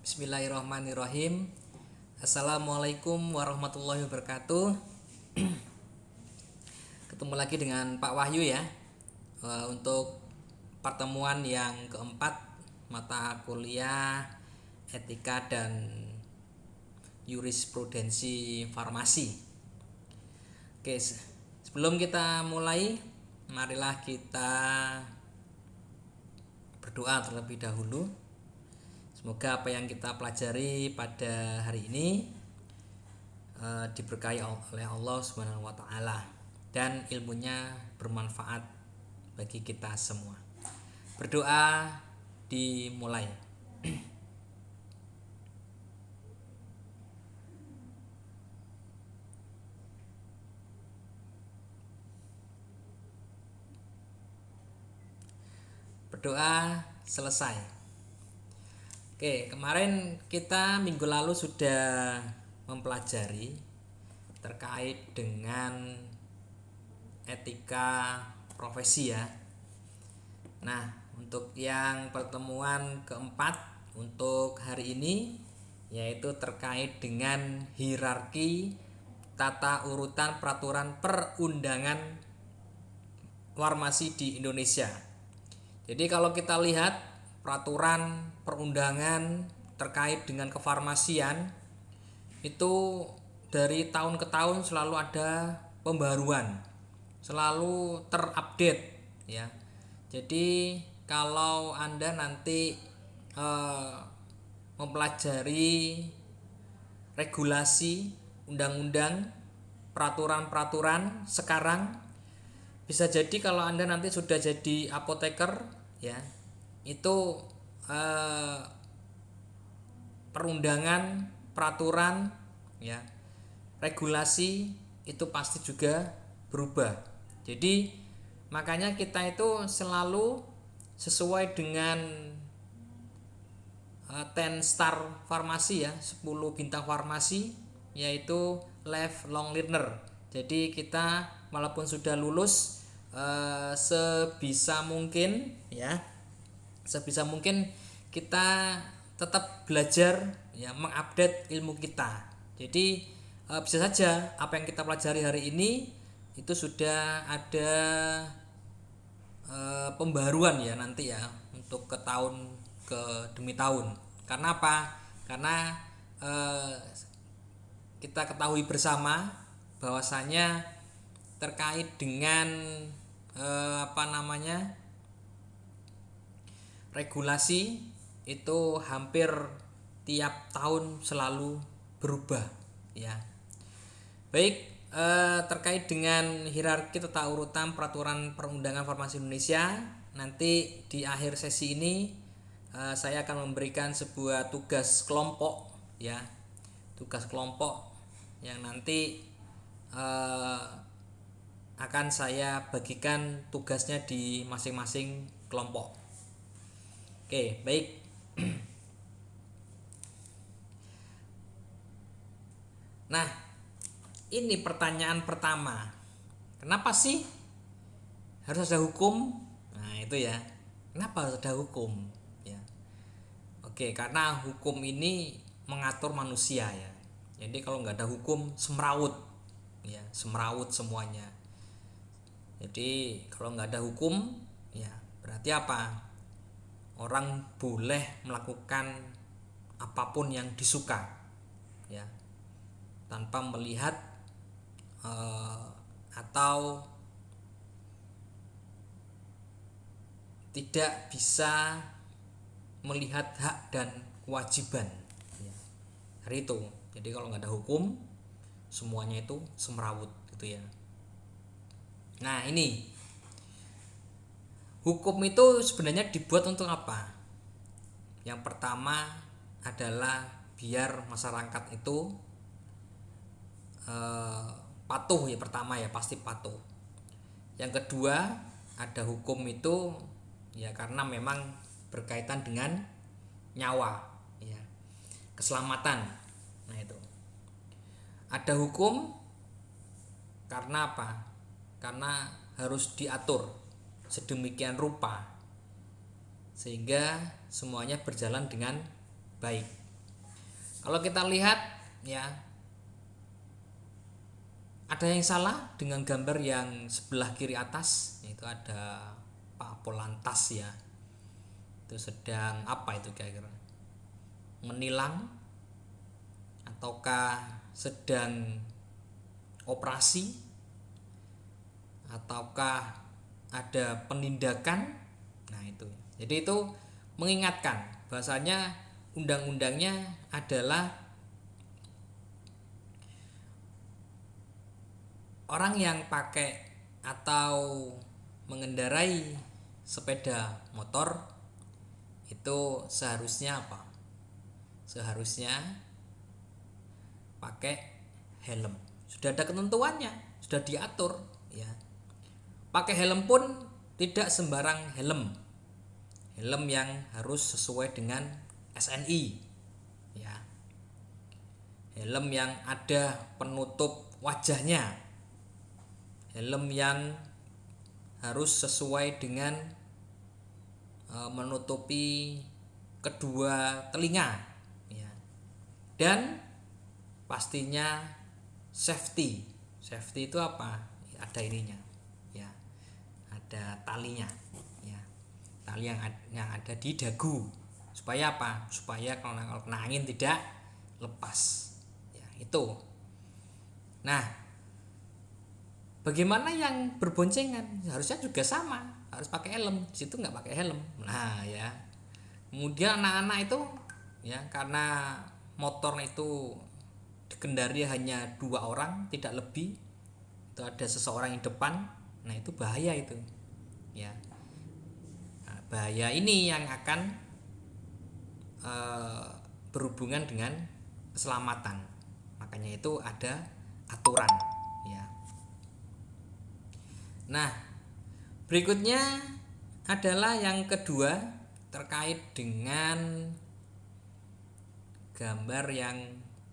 Bismillahirrahmanirrahim. Assalamualaikum warahmatullahi wabarakatuh. Ketemu lagi dengan Pak Wahyu ya. Untuk pertemuan yang keempat, mata kuliah etika dan jurisprudensi farmasi. Oke, sebelum kita mulai, marilah kita berdoa terlebih dahulu. Semoga apa yang kita pelajari pada hari ini diberkahi oleh Allah Subhanahu wa taala dan ilmunya bermanfaat bagi kita semua. Berdoa dimulai. Berdoa selesai. Oke, kemarin kita minggu lalu sudah mempelajari terkait dengan etika profesi ya. Nah, untuk yang pertemuan keempat untuk hari ini yaitu terkait dengan hierarki tata urutan peraturan perundangan farmasi di Indonesia. Jadi kalau kita lihat peraturan perundangan terkait dengan kefarmasian itu dari tahun ke tahun selalu ada pembaruan, selalu terupdate ya. Jadi kalau Anda nanti mempelajari regulasi, undang-undang, peraturan-peraturan sekarang, bisa jadi kalau Anda nanti sudah jadi apoteker ya, itu perundangan, peraturan ya, regulasi itu pasti juga berubah. Jadi makanya kita itu selalu sesuai dengan 10 star farmasi ya, 10 bintang farmasi, yaitu lifelong learner. Jadi kita walaupun sudah lulus sebisa mungkin ya, sebisa mungkin kita tetap belajar ya, mengupdate ilmu kita. Jadi bisa saja apa yang kita pelajari hari ini itu sudah ada pembaruan ya nanti ya, untuk ke tahun ke demi tahun. Karena apa? Karena kita ketahui bersama bahwasanya terkait dengan regulasi itu hampir tiap tahun selalu berubah ya. Baik, terkait dengan hierarki tata urutan peraturan perundangan farmasi Indonesia, nanti di akhir sesi ini saya akan memberikan sebuah tugas kelompok ya, tugas kelompok yang nanti akan saya bagikan tugasnya di masing-masing kelompok. Oke, baik. Nah, ini pertanyaan pertama. Kenapa sih harus ada hukum? Nah, itu ya. Kenapa harus ada hukum? Ya. Oke, karena hukum ini mengatur manusia ya. Jadi kalau nggak ada hukum semrawut, ya semrawut semuanya. Jadi kalau nggak ada hukum, ya berarti apa? Orang boleh melakukan apapun yang disuka ya, tanpa melihat atau tidak bisa melihat hak dan kewajiban ya. Hari itu. Jadi kalau nggak ada hukum, semuanya itu semrawut gitu ya. Nah, ini hukum itu sebenarnya dibuat untuk apa? Yang pertama adalah biar masyarakat itu patuh ya, pertama ya pasti patuh. Yang kedua, ada hukum itu ya karena memang berkaitan dengan nyawa ya, keselamatan. Nah, itu. Ada hukum karena apa? Karena harus diatur sedemikian rupa sehingga semuanya berjalan dengan baik Kalau kita lihat ya, ada yang salah dengan gambar yang sebelah kiri atas, yaitu ada Pak Polantas ya. Itu sedang apa itu kira-kira? Menilang ataukah sedang operasi ataukah ada penindakan? Nah itu. Jadi itu mengingatkan bahasanya undang-undangnya adalah orang yang pakai atau mengendarai sepeda motor itu seharusnya apa? Seharusnya pakai helm. Sudah ada ketentuannya, sudah diatur ya. Pakai helm pun tidak sembarang helm. Helm yang harus sesuai dengan SNI ya. Helm yang ada penutup wajahnya. Helm yang harus sesuai dengan menutupi kedua telinga ya. Dan pastinya safety itu apa? Ada ininya ya, ada talinya ya, tali yang ada di dagu supaya apa? Supaya kalau kena angin tidak lepas ya, itu. Nah, bagaimana yang berboncengan? Harusnya juga sama, harus pakai helm. Di situ nggak pakai helm. Nah ya, kemudian anak-anak itu ya, karena motor itu dikendari hanya 2 orang, tidak lebih, itu ada seseorang yang depan. Nah itu bahaya itu ya. Nah, bahaya ini yang akan berhubungan dengan keselamatan. Makanya itu ada aturan ya. Nah berikutnya adalah yang kedua, terkait dengan gambar yang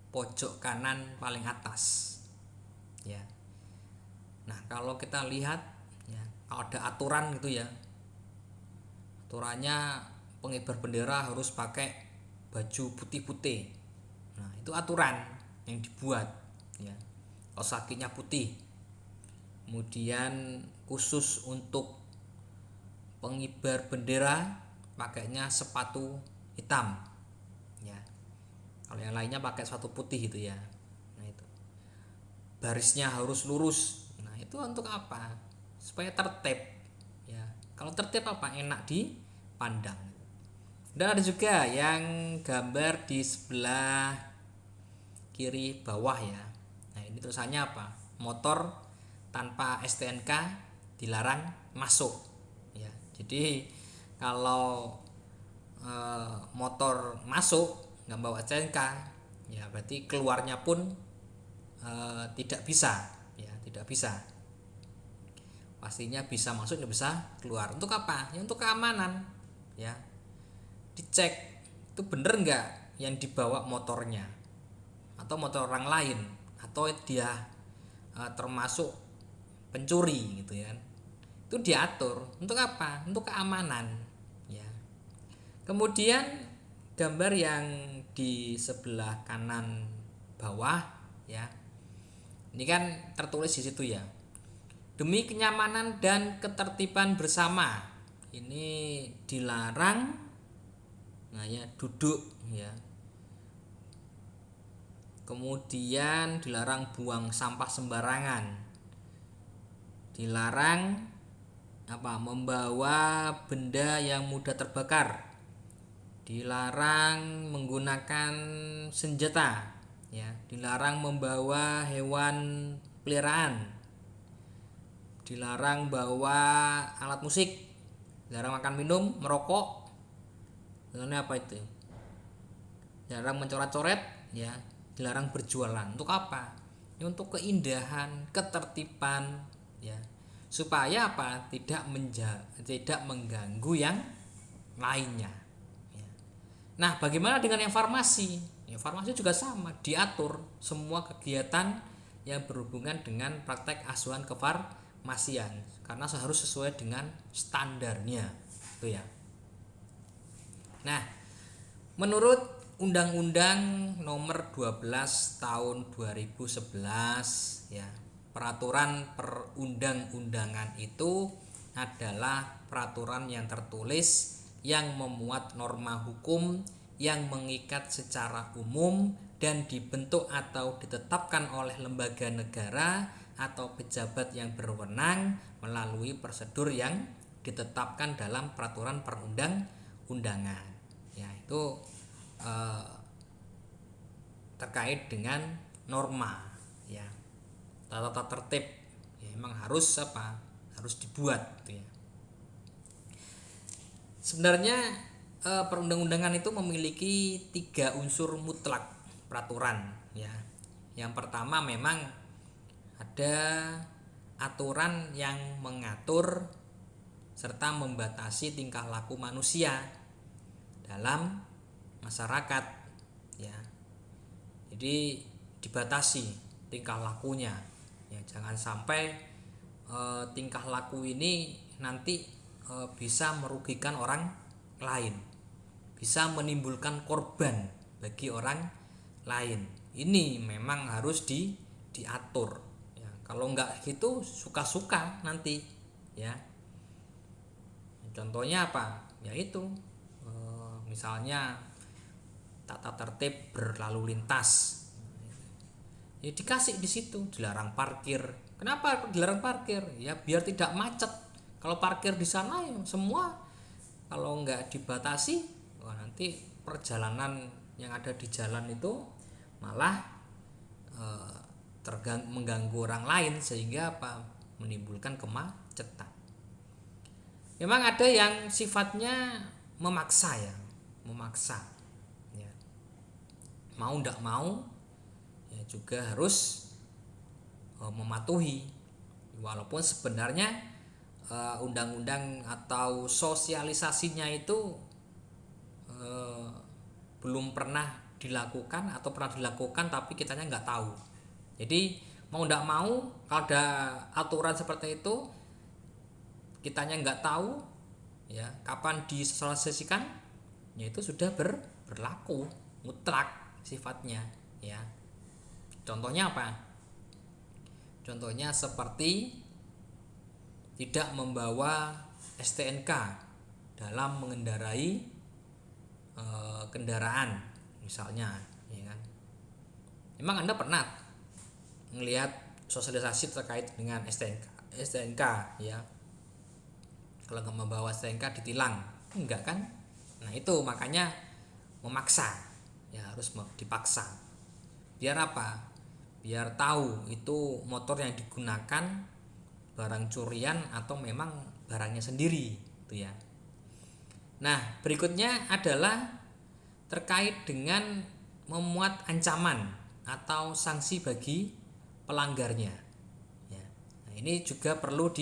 pojok kanan paling atas ya. Nah kalau kita lihat ya, kalau ada aturan gitu ya, aturannya pengibar bendera harus pakai baju putih-putih. Nah itu aturan yang dibuat ya. Kaos kakinya putih, kemudian khusus untuk pengibar bendera pakainya sepatu hitam ya. Kalau yang lainnya pakai sepatu putih gitu ya. Nah itu barisnya harus lurus. Nah itu untuk apa? Supaya tertib ya. Kalau tertib apa? Enak dipandang. Dan ada juga yang gambar di sebelah kiri bawah ya. Nah ini tulisannya apa? Motor tanpa STNK dilarang masuk ya. Jadi kalau motor masuk nggak bawa STNK ya, berarti keluarnya pun tidak bisa ya, tidak bisa. Pastinya bisa masuk, nggak bisa keluar. Untuk apa? Ya untuk keamanan ya. Dicek itu bener nggak yang dibawa motornya, atau motor orang lain, atau dia termasuk pencuri gitu ya. Itu diatur untuk apa? Untuk keamanan ya. Kemudian gambar yang di sebelah kanan bawah ya, ini kan tertulis di situ ya, demi kenyamanan dan ketertiban bersama ini dilarang. Nah ya, duduk ya. Kemudian dilarang buang sampah sembarangan. Dilarang apa? Membawa benda yang mudah terbakar. Dilarang menggunakan senjata ya. Dilarang membawa hewan peliharaan. Dilarang bawa alat musik. Dilarang makan minum, merokok. Ini apa itu? Dilarang mencoret-coret ya, dilarang berjualan. Untuk apa? Ya, untuk keindahan, ketertiban ya. Supaya apa? Tidak mengganggu yang lainnya ya. Nah, bagaimana dengan yang farmasi? Ya, farmasi juga sama, diatur semua kegiatan yang berhubungan dengan praktek asuhan kefarmasian karena harus sesuai dengan standarnya itu ya. Nah, menurut Undang-Undang Nomor 12 Tahun 2011 ya. Peraturan perundang-undangan itu adalah peraturan yang tertulis yang memuat norma hukum yang mengikat secara umum dan dibentuk atau ditetapkan oleh lembaga negara atau pejabat yang berwenang melalui prosedur yang ditetapkan dalam peraturan perundang-undangan. Ya, itu terkait dengan norma ya, tata tertib ya, memang harus dibuat gitu ya. Sebenarnya perundang-undangan itu memiliki 3 unsur mutlak peraturan ya. Yang pertama memang ada aturan yang mengatur serta membatasi tingkah laku manusia dalam masyarakat ya. Jadi dibatasi tingkah lakunya ya, jangan sampai tingkah laku ini nanti bisa merugikan orang lain, bisa menimbulkan korban bagi orang lain. Ini memang harus diatur ya. Kalau enggak gitu suka-suka nanti ya. Contohnya apa? Yaitu misalnya tata tertib berlalu lintas. Ya dikasih di situ, dilarang parkir. Kenapa dilarang parkir? Ya biar tidak macet. Kalau parkir di sana ya semua, kalau nggak dibatasi, wah nanti perjalanan yang ada di jalan itu malah mengganggu orang lain sehingga menimbulkan kemacetan. Memang ada yang sifatnya memaksa ya, mau ndak mau ya juga harus mematuhi, walaupun sebenarnya undang-undang atau sosialisasinya itu belum pernah dilakukan atau pernah dilakukan tapi kitanya nggak tahu. Jadi mau ndak mau kalau ada aturan seperti itu kitanya nggak tahu ya kapan disosialisasikan ya itu sudah berlaku mutlak sifatnya ya. Contohnya apa? Contohnya seperti tidak membawa STNK dalam mengendarai kendaraan misalnya ya kan. Memang Anda pernah melihat sosialisasi terkait dengan STNK ya. Kalau nggak membawa STNK ditilang, enggak kan? Nah itu makanya memaksa ya, harus dipaksa. Biar apa? Biar tahu itu motor yang digunakan barang curian atau memang barangnya sendiri itu ya. Nah berikutnya adalah terkait dengan memuat ancaman atau sanksi bagi pelanggarnya ya. Nah, ini juga perlu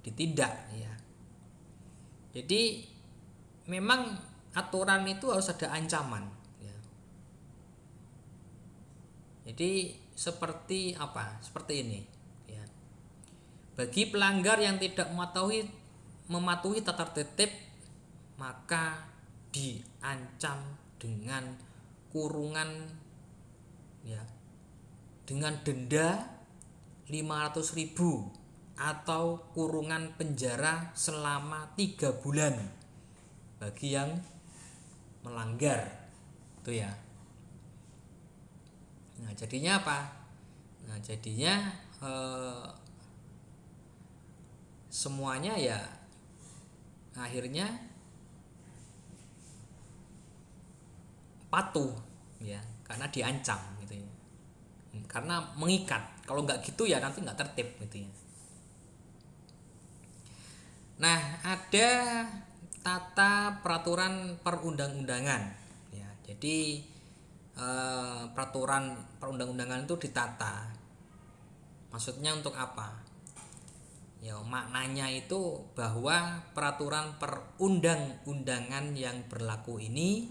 ditindak ya. Jadi memang aturan itu harus ada ancaman ya. Jadi seperti apa? Seperti ini ya. Bagi pelanggar yang tidak mematuhi tata tertib maka diancam dengan kurungan ya, dengan denda 500.000 atau kurungan penjara selama 3 bulan bagi yang melanggar itu ya. Nah jadinya apa? Nah jadinya semuanya ya akhirnya patuh ya, karena diancam gitu ya, karena mengikat. Kalau nggak gitu ya nanti nggak tertib gitu ya. Nah ada tata peraturan perundang-undangan ya. Jadi peraturan perundang-undangan itu ditata. Maksudnya untuk apa? Ya maknanya itu bahwa peraturan perundang-undangan yang berlaku ini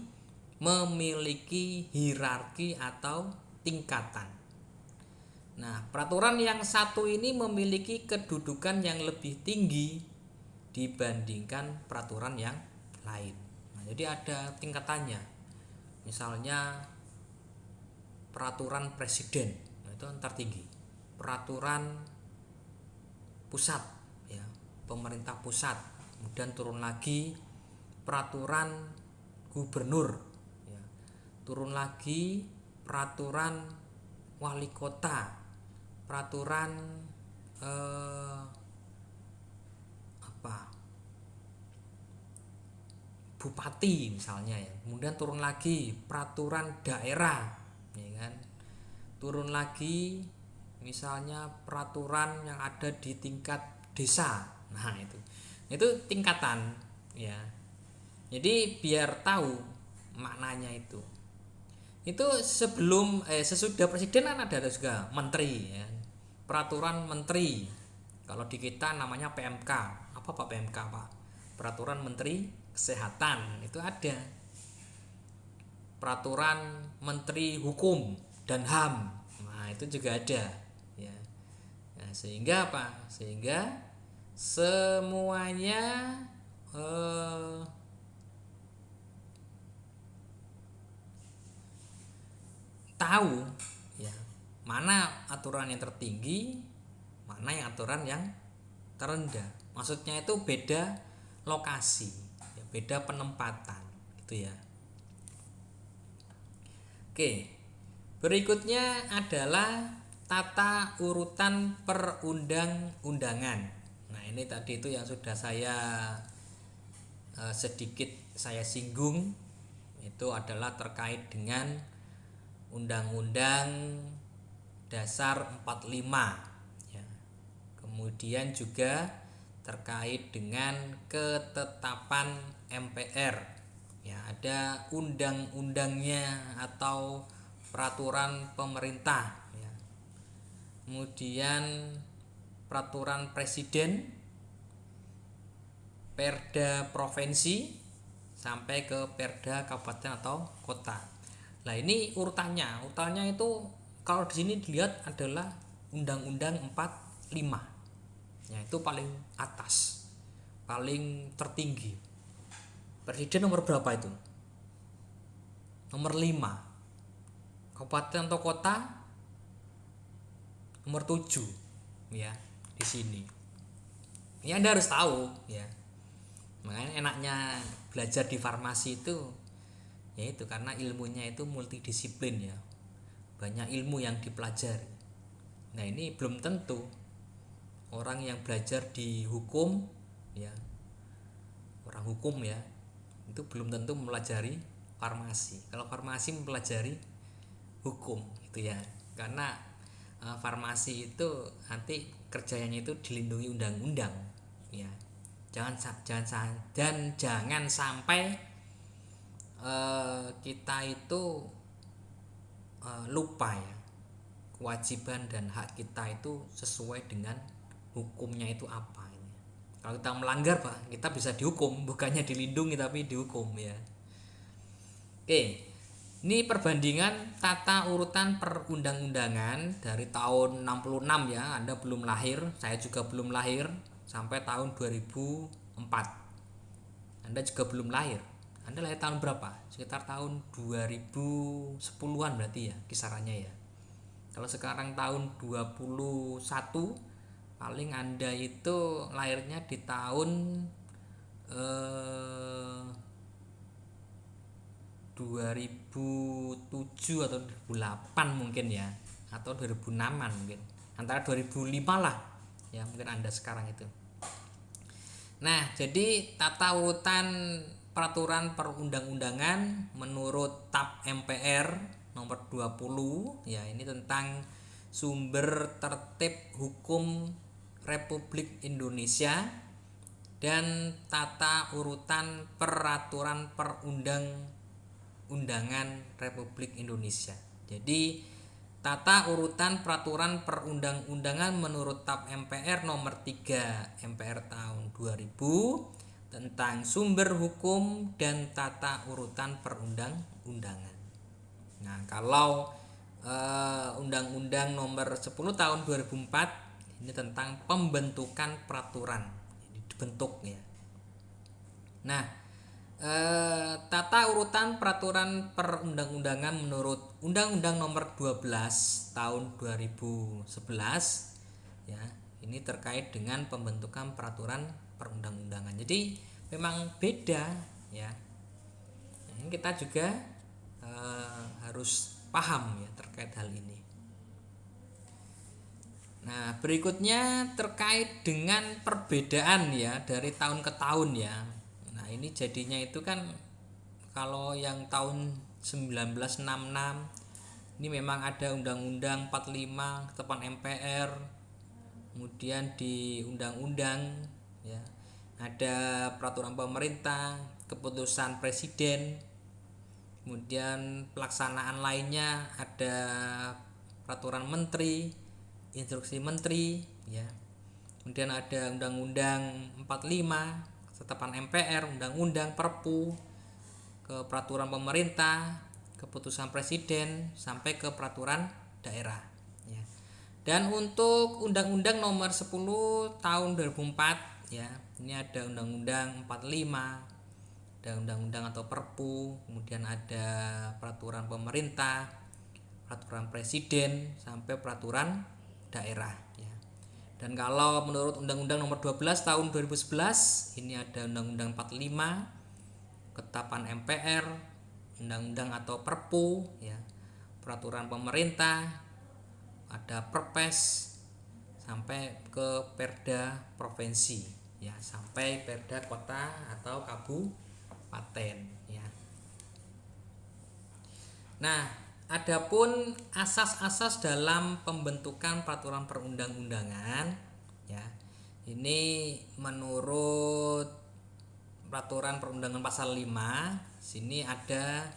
memiliki hierarki atau tingkatan. Nah peraturan yang satu ini memiliki kedudukan yang lebih tinggi dibandingkan peraturan yang lain. Nah, Jadi ada tingkatannya. Misalnya peraturan presiden, nah itu yang tertinggi. Peraturan pusat, ya, pemerintah pusat. Kemudian turun lagi peraturan gubernur, ya. Turun lagi peraturan wali kota, peraturan bupati misalnya, ya. Kemudian turun lagi peraturan daerah, ya kan. Turun lagi misalnya peraturan yang ada di tingkat desa. Nah, itu tingkatan, ya. Jadi biar tahu maknanya itu. Itu sesudah presiden kan ada juga menteri, ya. Peraturan menteri. Kalau di kita namanya PMK. Apa Pak PMK, Pak? Peraturan Menteri Kesehatan, itu ada. Peraturan Menteri Hukum dan HAM. Nah, itu juga ada, ya. Nah, sehingga apa? Sehingga semuanya tahu, ya, mana aturan yang tertinggi, mana yang aturan yang terendah. Maksudnya itu beda lokasi, ya, beda penempatan, gitu ya. Oke, berikutnya adalah tata urutan perundang-undangan. Nah, ini tadi itu yang sudah sedikit saya singgung, itu adalah terkait dengan Undang-Undang Dasar 45, ya. Kemudian juga terkait dengan ketetapan MPR, ya, ada undang-undangnya atau peraturan pemerintah, ya. Kemudian peraturan presiden, perda provinsi, sampai ke perda kabupaten atau kota. Nah, ini urutannya itu kalau di sini dilihat adalah Undang-Undang 45. Ya, itu paling atas, paling tertinggi. Presiden nomor berapa itu? Nomor 5. Kabupaten atau kota nomor 7, ya, di sini. Ya, Anda harus tahu, ya. Makanya enaknya belajar di farmasi itu, yaitu karena ilmunya itu multidisiplin, ya, banyak ilmu yang dipelajari. Nah, ini belum tentu orang yang belajar di hukum, ya, orang hukum, ya, itu belum tentu mempelajari farmasi. Kalau farmasi mempelajari hukum, gitu ya, karena farmasi itu nanti kerjanya itu dilindungi undang-undang, ya. Jangan sampai kita itu lupa, ya, kewajiban dan hak kita itu sesuai dengan hukumnya itu apa. Kalau kita melanggar, Pak, kita bisa dihukum, bukannya dilindungi tapi dihukum, ya. Oke, ini perbandingan tata urutan perundang-undangan dari tahun 66, ya. Anda belum lahir, saya juga belum lahir, sampai tahun 2004. Anda juga belum lahir. Anda lahir tahun berapa? Sekitar tahun 2010-an berarti, ya, kisarannya, ya. Kalau sekarang tahun 21, paling Anda itu lahirnya di tahun 2007 atau 2008 mungkin, ya, atau 2006-an mungkin. Antara 2005 lah, ya, mungkin Anda sekarang itu. Nah, jadi tata urutan peraturan perundang-undangan menurut TAP MPR nomor 20, ya, ini tentang sumber tertib hukum Republik Indonesia dan tata urutan peraturan perundang-undangan Republik Indonesia. Jadi tata urutan peraturan perundang-undangan menurut TAP MPR nomor 3 MPR tahun 2000 tentang sumber hukum dan tata urutan perundang-undangan. Nah, kalau Undang-Undang nomor 10 tahun 2004 ini tentang pembentukan peraturan, dibentuk, ya. Nah, tata urutan peraturan perundang-undangan menurut Undang-Undang Nomor 12 Tahun 2011 ya. Ini terkait dengan pembentukan peraturan perundang-undangan. Jadi memang beda ya. Ini kita juga harus paham ya terkait hal ini. Nah, berikutnya terkait dengan perbedaan ya dari tahun ke tahun ya. Nah, ini jadinya itu kan kalau yang tahun 1966 ini memang ada Undang-Undang 45 ketetapan MPR, kemudian di undang-undang ya ada peraturan pemerintah, keputusan presiden, kemudian pelaksanaan lainnya ada peraturan menteri, instruksi menteri ya. Kemudian ada Undang-Undang 45, ketetapan MPR, undang-undang, perpu, ke peraturan pemerintah, keputusan presiden sampai ke peraturan daerah ya. Dan untuk Undang-Undang Nomor 10 Tahun 2004 ya, ini ada Undang-Undang 45, ada undang-undang atau perpu, kemudian ada peraturan pemerintah, peraturan presiden sampai peraturan daerah ya. Dan kalau menurut Undang-Undang Nomor 12 Tahun 2011 ini ada Undang-Undang 45, ketetapan MPR, undang-undang atau perpu ya, peraturan pemerintah, ada perpres sampai ke perda provinsi ya, sampai perda kota atau kabupaten ya. Nah, adapun asas-asas dalam pembentukan peraturan perundang-undangan ya. Ini menurut peraturan perundangan pasal 5, sini ada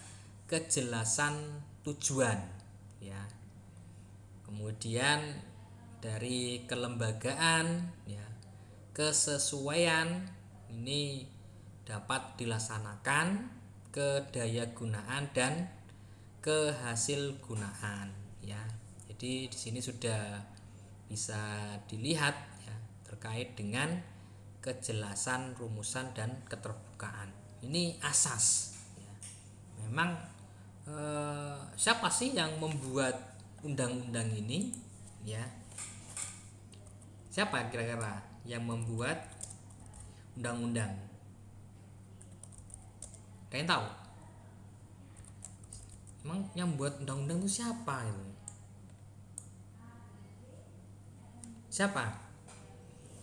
kejelasan tujuan ya. Kemudian dari kelembagaan ya, kesesuaian ini dapat dilaksanakan, kedayagunaan dan kehasil gunaan ya. Jadi di sini sudah bisa dilihat ya terkait dengan kejelasan rumusan dan keterbukaan. Ini asas ya. Memang siapa sih yang membuat undang-undang ini ya? Siapa kira-kira yang membuat undang-undang? Ada yang tahu? Emang yang buat undang-undang itu siapa itu? Siapa?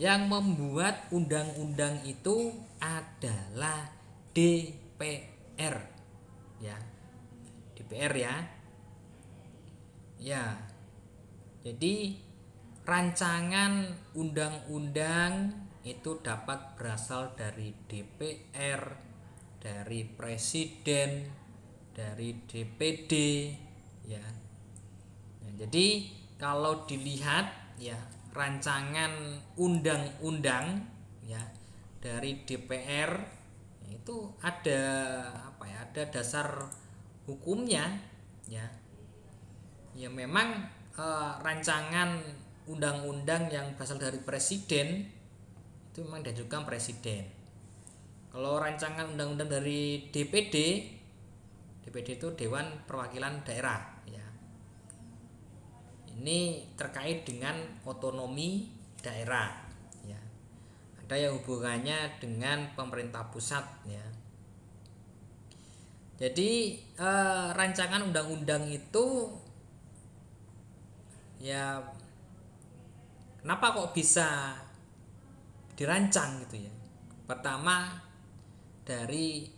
Yang membuat undang-undang itu adalah DPR ya. DPR ya. Ya. Jadi rancangan undang-undang itu dapat berasal dari DPR, dari presiden, dari DPD ya. Nah, jadi kalau dilihat ya rancangan undang-undang ya dari DPR itu ada apa ya, ada dasar hukumnya ya. Ya memang rancangan undang-undang yang berasal dari presiden itu memang diajukan presiden. Kalau rancangan undang-undang dari DPD itu Dewan Perwakilan Daerah ya. Ini terkait dengan otonomi daerah ya. Ada yang hubungannya dengan pemerintah pusat ya. Jadi rancangan undang-undang itu ya kenapa kok bisa dirancang gitu ya. Pertama dari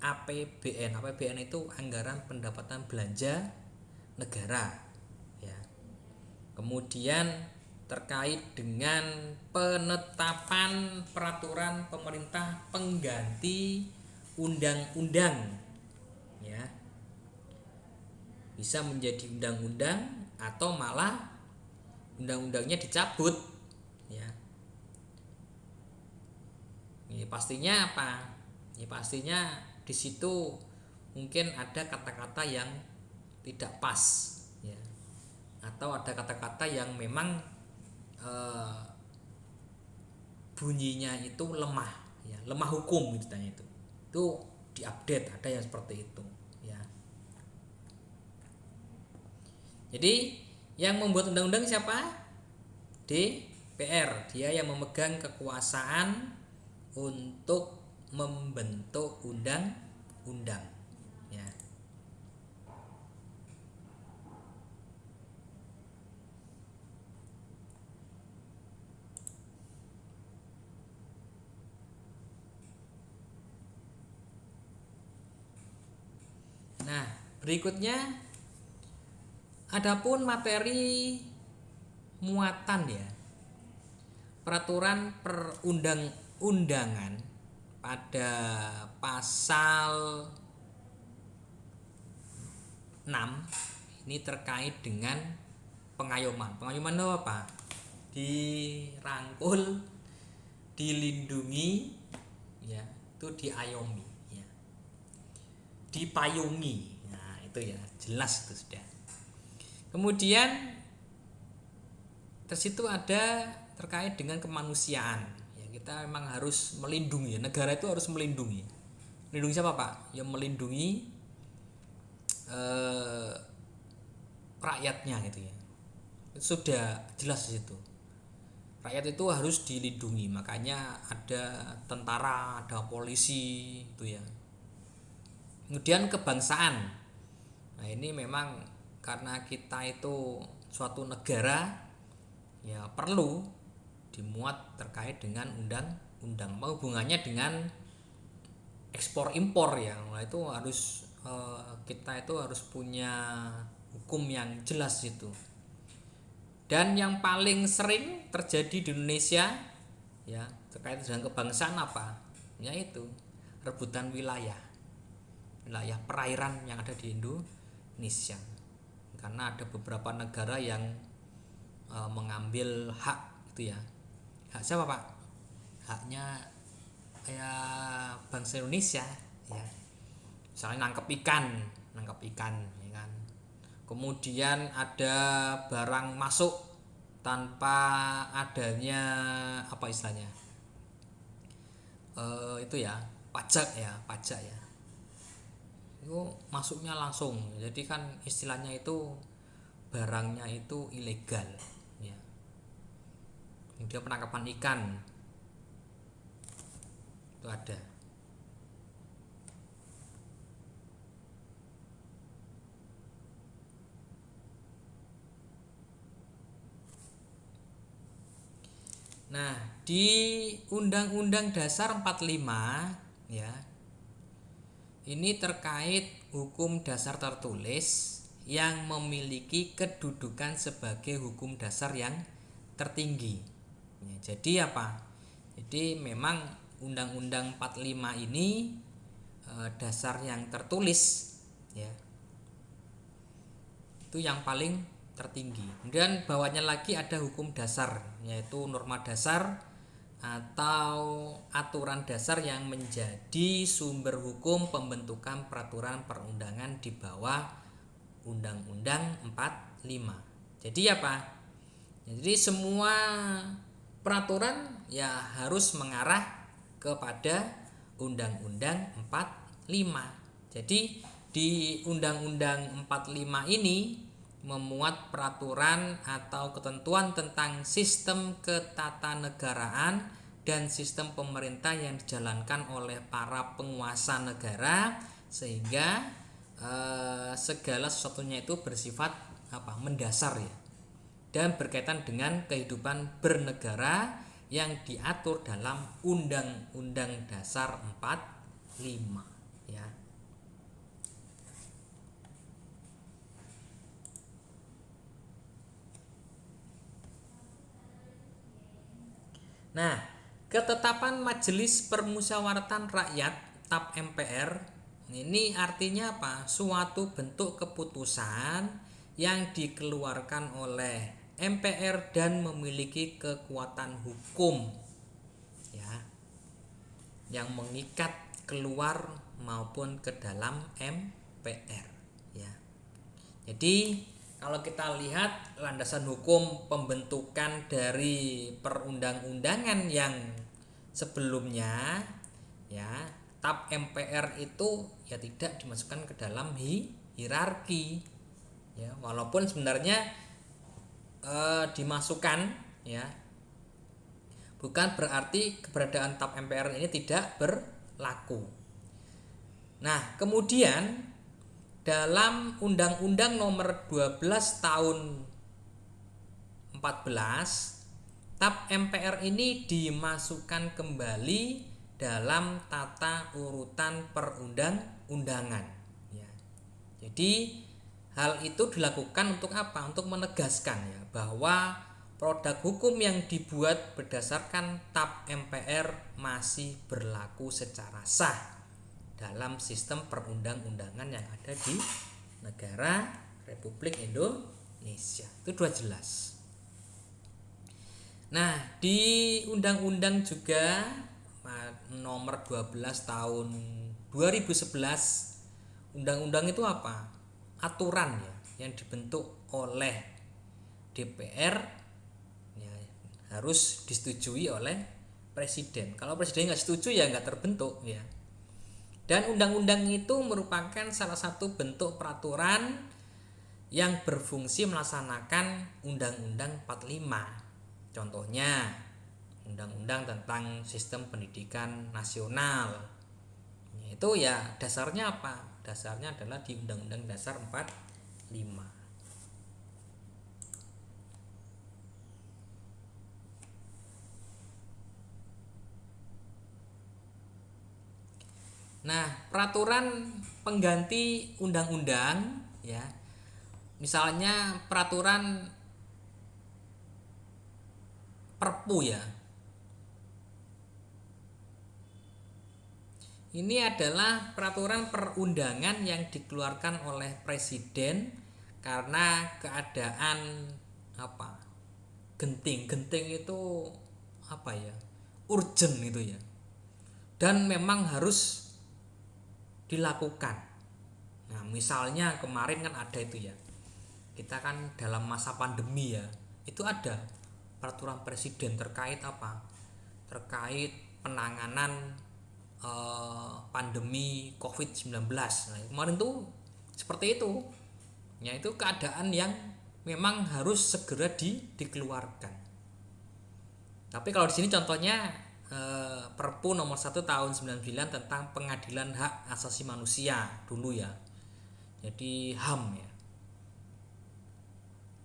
APBN. APBN itu anggaran pendapatan belanja negara ya. Kemudian terkait dengan penetapan peraturan pemerintah pengganti undang-undang ya. Bisa menjadi undang-undang atau malah undang-undangnya dicabut ya. Ini pastinya apa? Ya pastinya di situ mungkin ada kata-kata yang tidak pas ya. Atau ada kata-kata yang memang bunyinya itu lemah ya, lemah hukum gitu itu diupdate, ada yang seperti itu ya. Jadi yang membuat undang-undang siapa? DPR, dia yang memegang kekuasaan untuk membentuk undang-undang ya. Nah, berikutnya adapun materi muatan ya. Peraturan perundang-undangan pada pasal 6 ini terkait dengan pengayoman. Pengayoman itu apa? Dirangkul, dilindungi ya, itu diayomi ya. Dipayungi. Nah, itu ya, jelas itu sudah. Kemudian tersitu ada terkait dengan kemanusiaan ya, kita memang harus melindungi, negara itu harus melindungi. Melindungi siapa Pak? Ya melindungi rakyatnya gitu ya. Itu sudah jelas di situ. Rakyat itu harus dilindungi, makanya ada tentara, ada polisi itu ya. Kemudian kebangsaan. Nah, ini memang karena kita itu suatu negara ya perlu dimuat terkait dengan undang-undang. Hubungannya dengan ekspor impor ya. Nah, itu harus kita itu harus punya hukum yang jelas itu. Dan yang paling sering terjadi di Indonesia ya terkait dengan kebangsaan apa? Yaitu rebutan wilayah perairan yang ada di Indonesia. Karena ada beberapa negara yang mengambil hak itu ya. Hak siapa Pak? Haknya ya bangsa Indonesia ya. Misalnya nangkep ikan ya kan. Kemudian ada barang masuk tanpa adanya apa istilahnya? Itu ya, pajak ya. Itu masuknya langsung. Jadi kan istilahnya itu barangnya itu ilegal ya. Kemudian penangkapan ikan itu ada. Nah, di Undang-Undang Dasar 45 ya. Ini terkait hukum dasar tertulis yang memiliki kedudukan sebagai hukum dasar yang tertinggi. Ya, jadi apa? Jadi memang Undang-Undang 45 ini dasar yang tertulis ya. Itu yang paling tertinggi. Kemudian bawahnya lagi ada hukum dasar, yaitu norma dasar atau aturan dasar yang menjadi sumber hukum pembentukan peraturan perundangan di bawah Undang-Undang 45. Jadi apa? Jadi semua peraturan ya harus mengarah kepada Undang-Undang 45. Jadi di Undang-Undang 45 ini memuat peraturan atau ketentuan tentang sistem ketatanegaraan dan sistem pemerintah yang dijalankan oleh para penguasa negara, sehingga segala sesuatunya itu bersifat mendasar ya, dan berkaitan dengan kehidupan bernegara yang diatur dalam Undang-Undang Dasar 45 ya. Nah, ketetapan Majelis Permusyawaratan Rakyat TAP MPR ini artinya apa? Suatu bentuk keputusan yang dikeluarkan oleh MPR dan memiliki kekuatan hukum ya, yang mengikat keluar maupun ke dalam MPR ya. Jadi kalau kita lihat landasan hukum pembentukan dari perundang-undangan yang sebelumnya ya, TAP MPR itu ya tidak dimasukkan ke dalam hierarki ya, walaupun sebenarnya dimasukkan ya, bukan berarti keberadaan TAP MPR ini tidak berlaku. Nah, kemudian dalam Undang-Undang Nomor 12 Tahun 14, TAP MPR ini dimasukkan kembali dalam tata urutan perundang-undangan ya. Jadi hal itu dilakukan untuk apa? Untuk menegaskan ya bahwa produk hukum yang dibuat berdasarkan TAP MPR masih berlaku secara sah dalam sistem perundang-undangan yang ada di negara Republik Indonesia. Itu dua jelas. Nah, di undang-undang juga nomor 12 tahun 2011, undang-undang itu apa? Aturan ya yang dibentuk oleh DPR ya, harus disetujui oleh presiden. Kalau presiden nggak setuju ya nggak terbentuk ya. Dan undang-undang itu merupakan salah satu bentuk peraturan yang berfungsi melaksanakan Undang-Undang 45. Contohnya Undang-Undang tentang Sistem Pendidikan Nasional. Itu ya dasarnya apa? Dasarnya adalah di Undang-Undang Dasar 45. Nah, peraturan pengganti undang-undang ya. Misalnya peraturan Perpu ya. Ini adalah peraturan perundangan yang dikeluarkan oleh presiden karena keadaan apa? Genting itu apa ya? Urgent itu ya. Dan memang harus dilakukan. Nah, misalnya kemarin kan ada itu ya. Kita kan dalam masa pandemi ya. Itu ada peraturan presiden terkait apa? Terkait penanganan pandemi COVID-19. Nah, kemarin tuh seperti itu. Ya, itu keadaan yang memang harus segera dikeluarkan. Tapi kalau di sini contohnya Perpu nomor 1 tahun 99 tentang pengadilan hak asasi manusia dulu ya. Jadi HAM ya.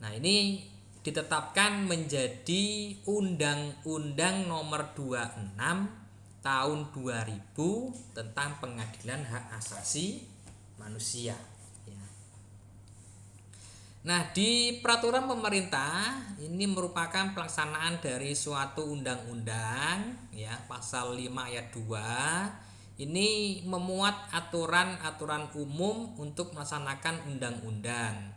Nah, ini ditetapkan menjadi Undang-Undang Nomor 26 Tahun 2000 tentang Pengadilan Hak Asasi Manusia ya. Nah, di peraturan pemerintah ini merupakan pelaksanaan dari suatu undang-undang ya, pasal 5 ayat 2. Ini memuat aturan-aturan umum untuk melaksanakan undang-undang.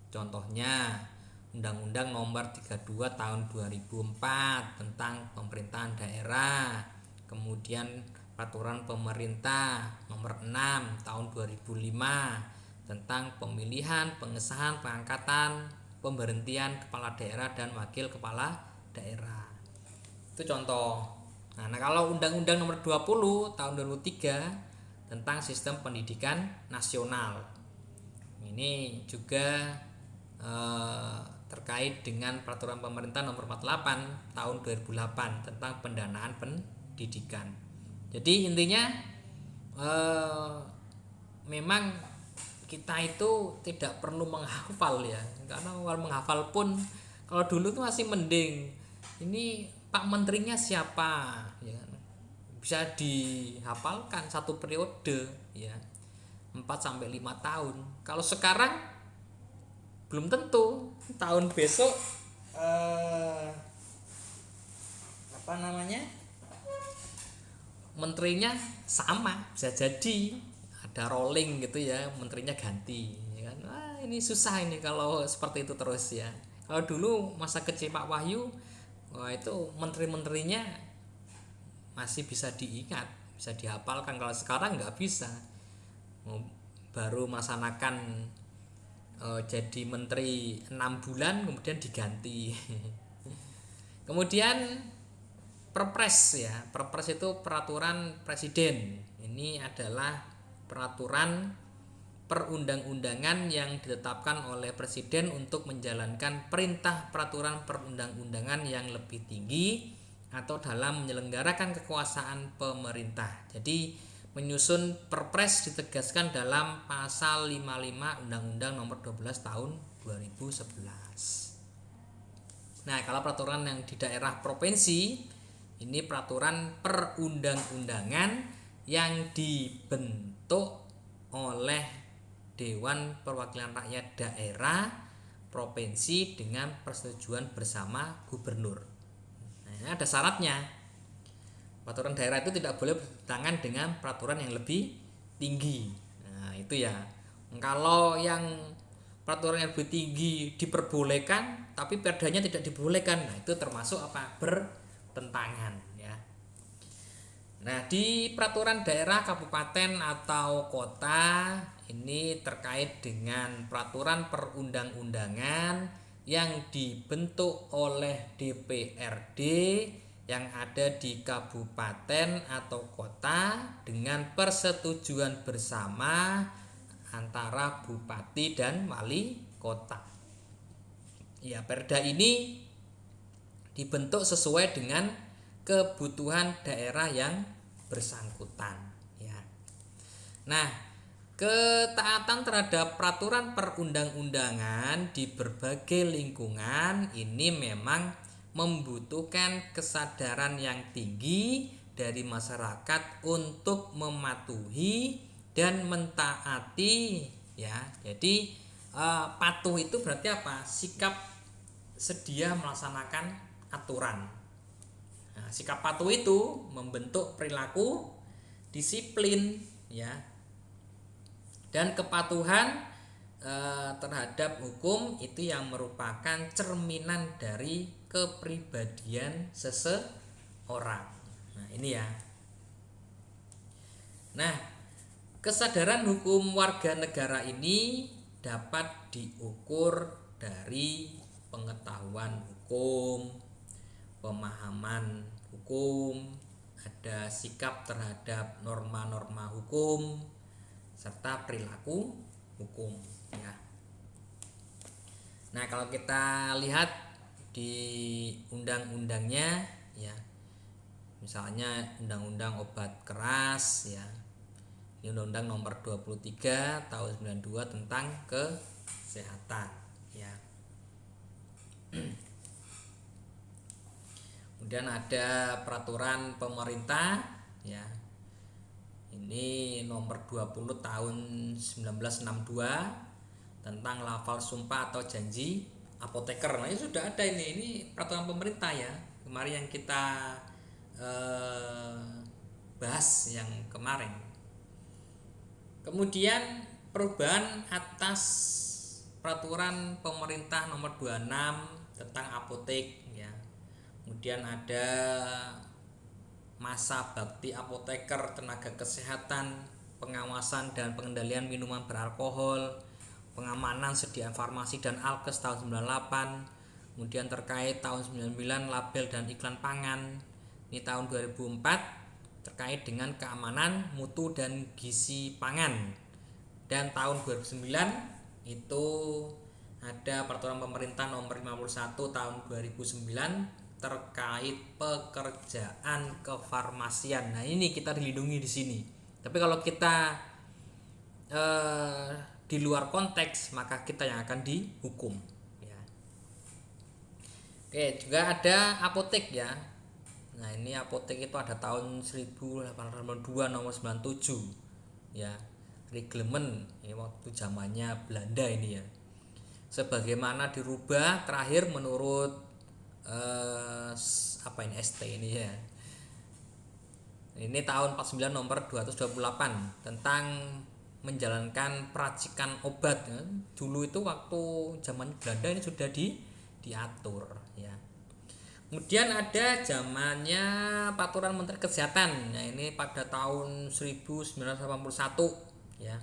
Contohnya Undang-Undang Nomor 32 Tahun 2004 tentang pemerintahan daerah. Kemudian Peraturan Pemerintah Nomor 6 Tahun 2005 tentang pemilihan, pengesahan, pengangkatan, pemberhentian kepala daerah dan wakil kepala daerah. Itu contoh. Nah, kalau Undang-Undang Nomor 20 Tahun 2003 tentang Sistem Pendidikan Nasional. Ini juga terkait dengan Peraturan Pemerintah Nomor 48 Tahun 2008 tentang pendanaan pendidikan. Jadi intinya memang kita itu tidak perlu menghafal ya, karena kalau menghafal pun kalau dulu tuh masih mending ini Pak Menterinya siapa ya, bisa dihafalkan satu periode ya, 4-5 tahun. Kalau sekarang belum tentu tahun besok menterinya sama, bisa jadi ada rolling gitu ya, menterinya ganti ya kan. Ini susah ini kalau seperti itu terus ya. Kalau dulu masa kecil Pak Wahyu, itu menteri-menterinya masih bisa diingat, bisa dihafalkan. Kalau sekarang nggak bisa, baru melaksanakan jadi menteri 6 bulan kemudian diganti. Kemudian Perpres ya. Perpres itu peraturan presiden. Ini adalah peraturan perundang-undangan yang ditetapkan oleh presiden untuk menjalankan perintah peraturan perundang-undangan yang lebih tinggi atau dalam menyelenggarakan kekuasaan pemerintah. Jadi menyusun perpres ditegaskan dalam pasal 55 Undang-Undang Nomor 12 Tahun 2011. Nah, kalau peraturan yang di daerah provinsi, ini peraturan perundang-undangan yang dibentuk oleh Dewan Perwakilan Rakyat Daerah provinsi dengan persetujuan bersama gubernur. Nah, ada syaratnya. Peraturan daerah itu tidak boleh bertentangan dengan peraturan yang lebih tinggi. Nah, itu ya. Kalau yang peraturan yang lebih tinggi diperbolehkan tapi perdanya tidak dibolehkan, nah itu termasuk apa? Bertentangan ya. Nah, di peraturan daerah, kabupaten atau kota ini terkait dengan peraturan perundang-undangan yang dibentuk oleh DPRD yang ada di kabupaten atau kota dengan persetujuan bersama antara bupati dan wali kota. Ya, perda ini dibentuk sesuai dengan kebutuhan daerah yang bersangkutan ya. Nah, ketaatan terhadap peraturan perundang-undangan di berbagai lingkungan ini memang membutuhkan kesadaran yang tinggi dari masyarakat untuk mematuhi dan mentaati ya. Jadi patuh itu berarti apa? Sikap sedia melaksanakan aturan. Nah, sikap patuh itu membentuk perilaku disiplin ya. Dan kepatuhan terhadap hukum itu yang merupakan cerminan dari kepribadian seseorang. Nah, ini ya. Nah, kesadaran hukum warga negara ini dapat diukur dari pengetahuan hukum, pemahaman hukum, ada sikap terhadap norma-norma hukum, serta perilaku hukum ya. Nah, kalau kita lihat di undang-undangnya ya, misalnya undang-undang obat keras ya, ini undang-undang nomor 23 tahun 92 tentang kesehatan ya. Kemudian ada peraturan pemerintah ya, ini nomor 20 tahun 1962 tentang lafal sumpah atau janji apoteker. Nah, ini sudah ada ini peraturan pemerintah ya. Kemarin yang kita bahas yang kemarin. Kemudian perubahan atas peraturan pemerintah nomor 26 tentang apotek ya. Kemudian ada masa bakti apoteker, tenaga kesehatan, pengawasan dan pengendalian minuman beralkohol, pengamanan sediaan farmasi dan alkes tahun 98, kemudian terkait tahun 99 label dan iklan pangan. Ini tahun 2004 terkait dengan keamanan mutu dan gizi pangan. Dan tahun 2009 itu ada peraturan pemerintah nomor 51 tahun 2009 terkait pekerjaan kefarmasian. Nah, ini kita dilindungi di sini. Tapi kalau kita di luar konteks, maka kita yang akan dihukum ya. Oke, juga ada apotek ya. Nah, ini apotek itu ada tahun 1802 nomor 97 ya. Reglemen ini waktu zamannya Belanda ini ya. Sebagaimana dirubah terakhir menurut ST ini ya. Ini tahun 49 nomor 228 tentang menjalankan peracikan obat ya. Dulu itu waktu zaman Belanda ini sudah diatur ya. Kemudian ada zamannya peraturan Menteri Kesehatan. Nah, ini pada tahun 1981 ya.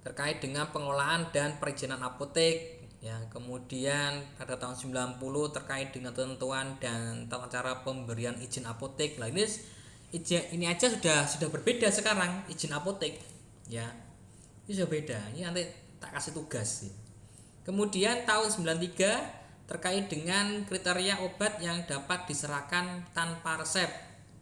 Terkait dengan pengelolaan dan perizinan apotek. ya. Kemudian pada tahun 90 terkait dengan ketentuan dan tata cara pemberian izin apotek. Lah ini aja sudah berbeda sekarang izin apotek ya. Ini sudah beda. Ini nanti tak kasih tugas ya. Kemudian tahun 93 terkait dengan kriteria obat yang dapat diserahkan tanpa resep.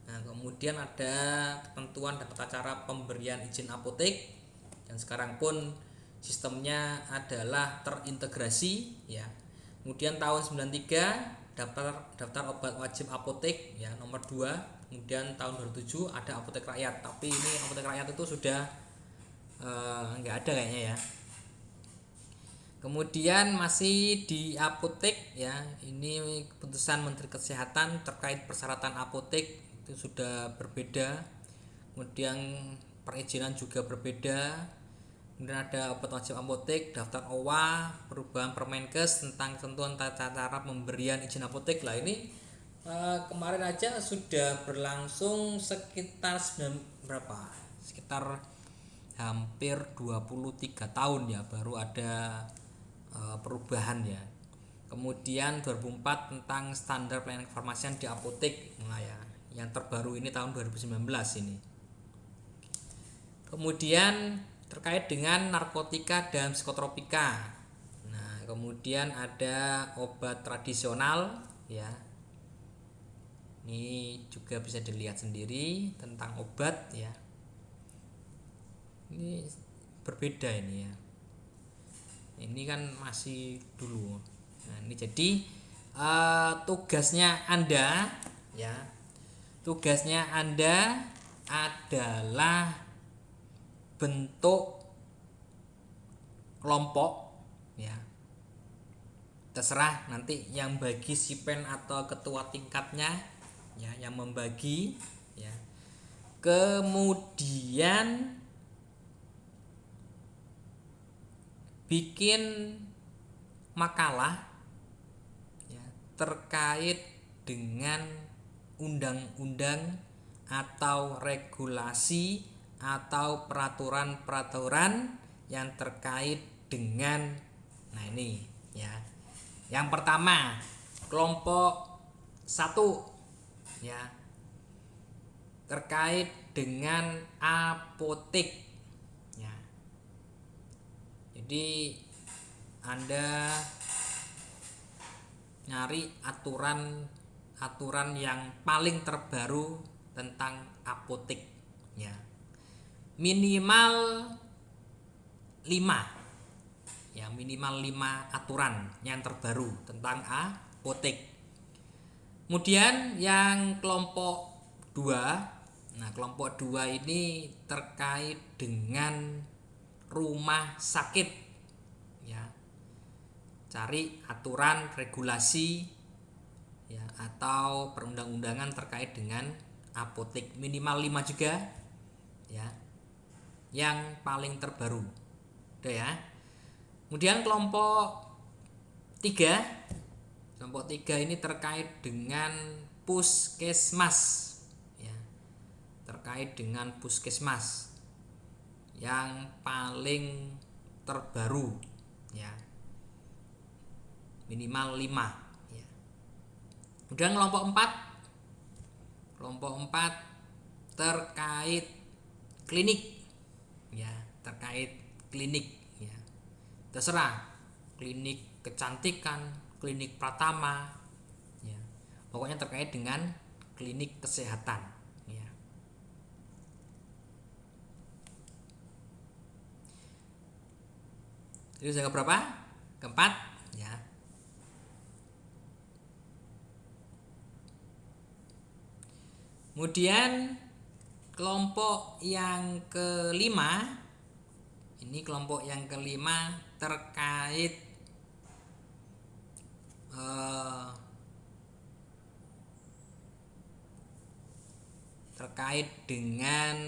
Nah, kemudian ada ketentuan dan tata cara pemberian izin apotek, dan sekarang pun sistemnya adalah terintegrasi ya. Kemudian tahun 93 daftar obat wajib apotek ya nomor 2. Kemudian tahun 2007 ada apotek rakyat, tapi ini apotek rakyat itu sudah nggak ada kayaknya ya. Kemudian masih di apotek ya, ini keputusan Menteri Kesehatan terkait persyaratan apotek itu sudah berbeda. Kemudian perizinan juga berbeda. Kemudian ada obat wajib apotek, daftar OWA, perubahan Permenkes tentang ketentuan tata cara pemberian izin apotek. Lah ini kemarin aja sudah berlangsung sekitar sekitar hampir 23 tahun ya, baru ada perubahan ya. Kemudian 2004 tentang standar pelayanan kefarmasian di apotek. Nah ya, yang terbaru ini tahun 2019 ini. Kemudian terkait dengan narkotika dan psikotropika. Nah, kemudian ada obat tradisional ya. Ini juga bisa dilihat sendiri tentang obat ya. Ini berbeda ini ya. Ini kan masih dulu. Nah, ini jadi tugasnya Anda ya. Tugasnya Anda adalah bentuk kelompok ya. Terserah nanti yang bagi sipen atau ketua tingkatnya ya yang membagi ya. Kemudian bikin makalah ya, terkait dengan undang-undang atau regulasi atau peraturan-peraturan yang terkait dengan, nah ini ya. Yang pertama, kelompok 1 ya, terkait dengan apotek. Jadi Anda nyari aturan yang paling terbaru tentang apotek ya. Minimal 5 ya, minimal 5 aturan yang terbaru tentang apotek. Kemudian yang kelompok 2. Nah, kelompok 2 ini terkait dengan rumah sakit ya. Cari aturan regulasi ya atau perundang-undangan terkait dengan apotek, minimal 5 juga ya. Yang paling terbaru. Udah ya. Kemudian kelompok 3. Kelompok 3 ini terkait dengan puskesmas ya. Terkait dengan puskesmas yang paling terbaru ya, minimal 5 ya. Kemudian kelompok 4 terkait klinik ya, terkait klinik ya. Terserah klinik kecantikan, klinik pratama ya. Pokoknya terkait dengan klinik kesehatan. Itu yang keberapa? Keempat ya. Kemudian kelompok yang kelima, ini kelompok yang kelima terkait dengan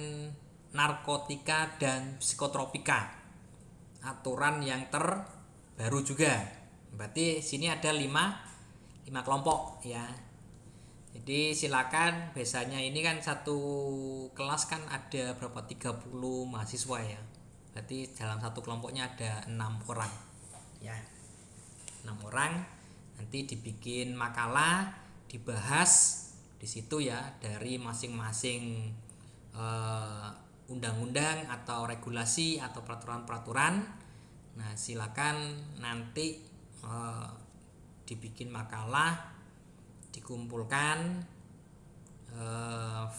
narkotika dan psikotropika. Aturan yang terbaru juga. Berarti sini ada 5 kelompok ya. Jadi silakan, biasanya ini kan satu kelas kan ada berapa, 30 mahasiswa ya. Berarti dalam satu kelompoknya ada 6 orang ya. 6 orang. Nanti dibikin makalah, dibahas di situ ya dari masing-masing undang-undang atau regulasi atau peraturan-peraturan. Nah, silakan nanti dibikin makalah, dikumpulkan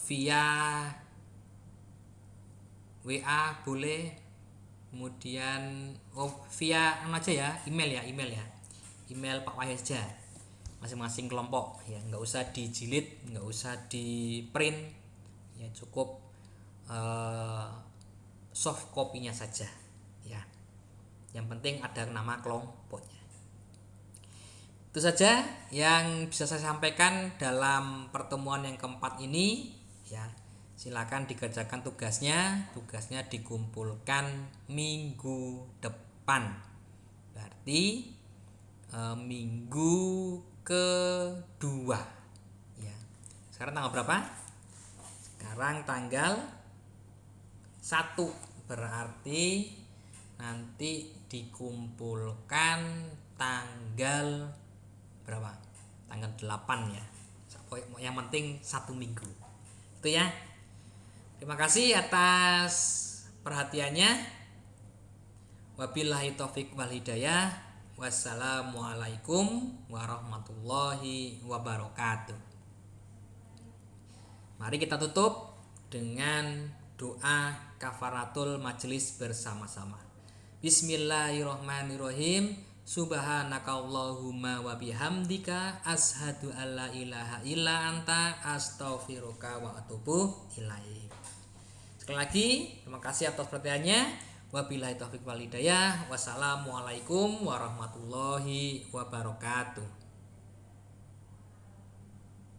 via WA boleh, kemudian via aja ya, email ya, email Pak Wahyaja masing-masing kelompok ya, nggak usah dijilid, nggak usah di print ya, cukup soft copy-nya saja ya, yang penting ada nama kelompoknya. Itu saja yang bisa saya sampaikan dalam pertemuan yang keempat ini ya. Silakan dikerjakan tugasnya dikumpulkan minggu depan, berarti minggu kedua ya. Sekarang tanggal berapa? Sekarang tanggal 1, berarti nanti dikumpulkan tanggal berapa? Tanggal 8 ya. Yang penting 1 minggu. Itu ya. Terima kasih atas perhatiannya. Wabillahi taufik wal hidayah. Wassalamualaikum warahmatullahi wabarakatuh. Mari kita tutup dengan doa kafaratul majelis bersama-sama. Bismillahirrahmanirrahim. Subhanakallahumma wa bihamdika asyhadu alla ilaha illa anta astaghfiruka wa atubu ilaik. Sekali lagi terima kasih atas perhatiannya. Wabillahi taufik wal hidayah. Wassalamualaikum warahmatullahi wabarakatuh.